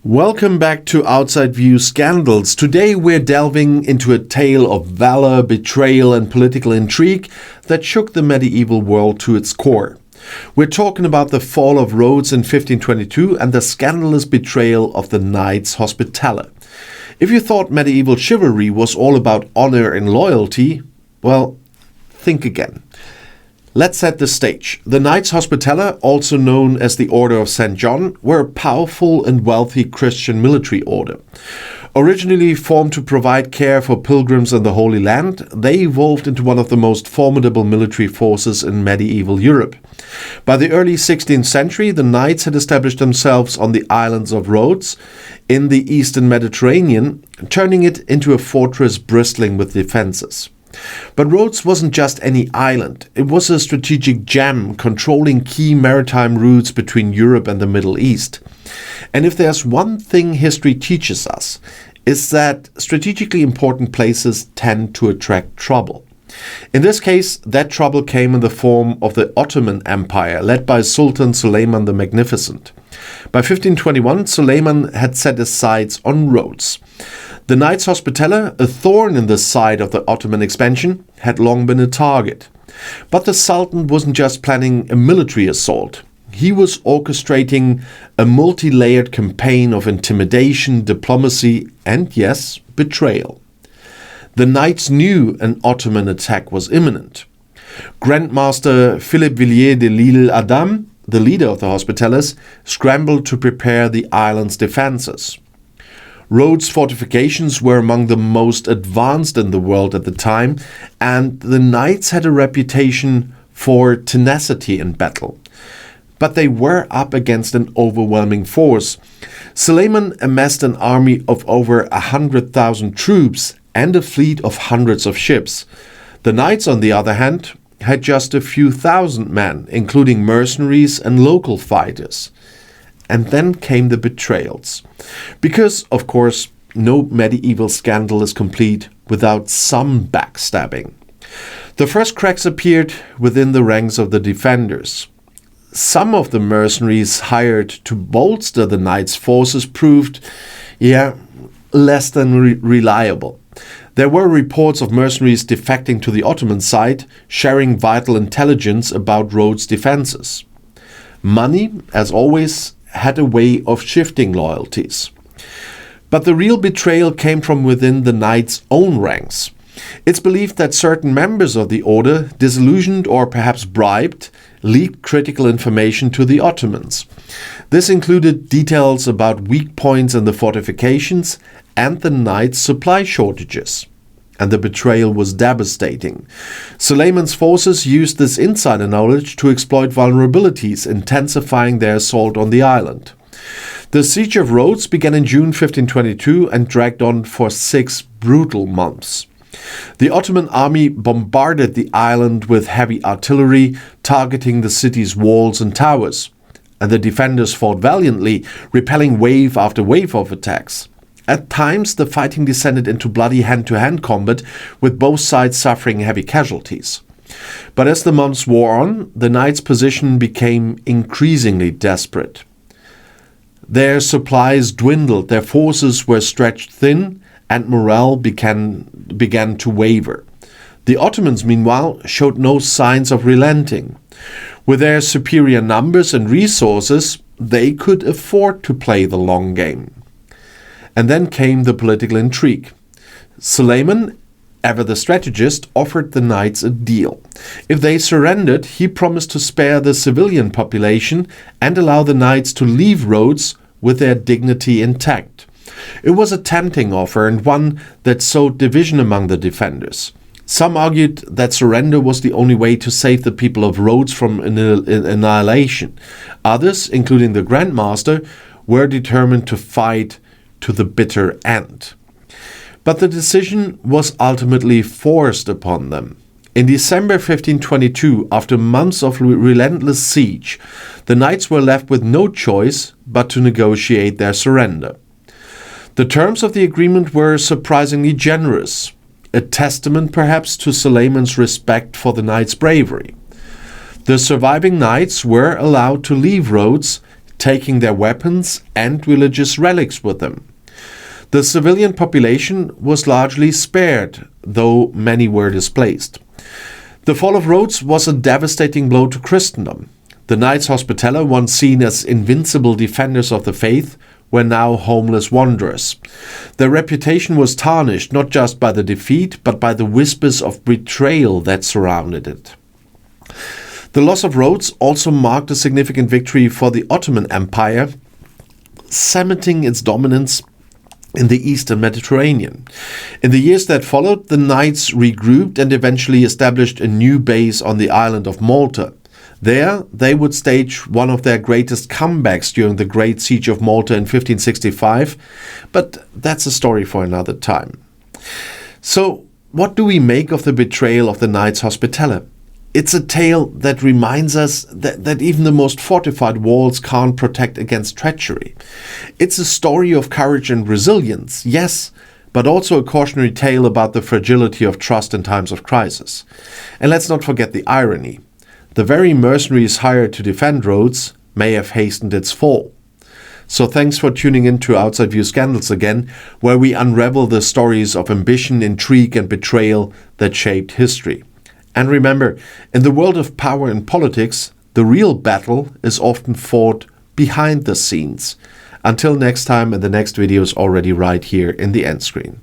Welcome back to Outside View Scandals. Today we're delving into a tale of valor, betrayal and political intrigue that shook the medieval world to its core. We're talking about the fall of Rhodes in 1522 and the scandalous betrayal of the Knights Hospitaller. If you thought medieval chivalry was all about honor and loyalty, well, think again. Let's set the stage. The Knights Hospitaller, also known as the Order of St. John, were a powerful and wealthy Christian military order. Originally formed to provide care for pilgrims in the Holy Land, they evolved into one of the most formidable military forces in medieval Europe. By the early 16th century, the Knights had established themselves on the islands of Rhodes in the eastern Mediterranean, turning it into a fortress bristling with defenses. But Rhodes wasn't just any island. It was a strategic gem controlling key maritime routes between Europe and the Middle East. And if there's one thing history teaches us, is that strategically important places tend to attract trouble. In this case, that trouble came in the form of the Ottoman Empire, led by Sultan Suleiman the Magnificent. By 1521, Suleiman had set his sights on Rhodes. The Knights Hospitaller, a thorn in the side of the Ottoman expansion, had long been a target. But the Sultan wasn't just planning a military assault. He was orchestrating a multi-layered campaign of intimidation, diplomacy, and yes, betrayal. The Knights knew an Ottoman attack was imminent. Grandmaster Philippe Villiers de l'Isle Adam, the leader of the Hospitallers, scrambled to prepare the island's defenses. Rhodes' fortifications were among the most advanced in the world at the time, and the Knights had a reputation for tenacity in battle. But they were up against an overwhelming force. Suleiman amassed an army of over 100,000 troops and a fleet of hundreds of ships. The Knights, on the other hand, had just a few thousand men, including mercenaries and local fighters. And then came the betrayals. Because, of course, no medieval scandal is complete without some backstabbing. The first cracks appeared within the ranks of the defenders. Some of the mercenaries hired to bolster the Knights' forces proved, less than reliable. There were reports of mercenaries defecting to the Ottoman side, sharing vital intelligence about Rhodes' defenses. Money, as always, had a way of shifting loyalties. But the real betrayal came from within the Knights' own ranks. It's believed that certain members of the order, disillusioned or perhaps bribed, leaked critical information to the Ottomans. This included details about weak points in the fortifications and the Knights' supply shortages. And the betrayal was devastating. Suleiman's forces used this insider knowledge to exploit vulnerabilities, intensifying their assault on the island. The siege of Rhodes began in June 1522 and dragged on for 6 brutal months. The Ottoman army bombarded the island with heavy artillery, targeting the city's walls and towers. And the defenders fought valiantly, repelling wave after wave of attacks. At times, the fighting descended into bloody hand-to-hand combat, with both sides suffering heavy casualties. But as the months wore on, the Knights' position became increasingly desperate. Their supplies dwindled, their forces were stretched thin, and morale began to waver. The Ottomans, meanwhile, showed no signs of relenting. With their superior numbers and resources, they could afford to play the long game. And then came the political intrigue. Suleiman, ever the strategist, offered the Knights a deal. If they surrendered, he promised to spare the civilian population and allow the Knights to leave Rhodes with their dignity intact. It was a tempting offer and one that sowed division among the defenders. Some argued that surrender was the only way to save the people of Rhodes from annihilation. Others, including the Grandmaster, were determined to fight to the bitter end. But the decision was ultimately forced upon them. In December 1522, after months of relentless siege, the Knights were left with no choice but to negotiate their surrender. The terms of the agreement were surprisingly generous, a testament perhaps to Suleiman's respect for the Knights' bravery. The surviving Knights were allowed to leave Rhodes, taking their weapons and religious relics with them. The civilian population was largely spared, though many were displaced. The fall of Rhodes was a devastating blow to Christendom. The Knights Hospitaller, once seen as invincible defenders of the faith, were now homeless wanderers. Their reputation was tarnished not just by the defeat, but by the whispers of betrayal that surrounded it. The loss of Rhodes also marked a significant victory for the Ottoman Empire, cementing its dominance in the eastern Mediterranean. In the years that followed, the Knights regrouped and eventually established a new base on the island of Malta. There, they would stage one of their greatest comebacks during the Great Siege of Malta in 1565, but that's a story for another time. So, what do we make of the betrayal of the Knights Hospitaller? It's a tale that reminds us that even the most fortified walls can't protect against treachery. It's a story of courage and resilience, yes, but also a cautionary tale about the fragility of trust in times of crisis. And let's not forget the irony. The very mercenaries hired to defend Rhodes may have hastened its fall. So thanks for tuning in to Outside View Scandals again, where we unravel the stories of ambition, intrigue and betrayal that shaped history. And remember, in the world of power and politics, the real battle is often fought behind the scenes. Until next time, and the next video is already right here in the end screen.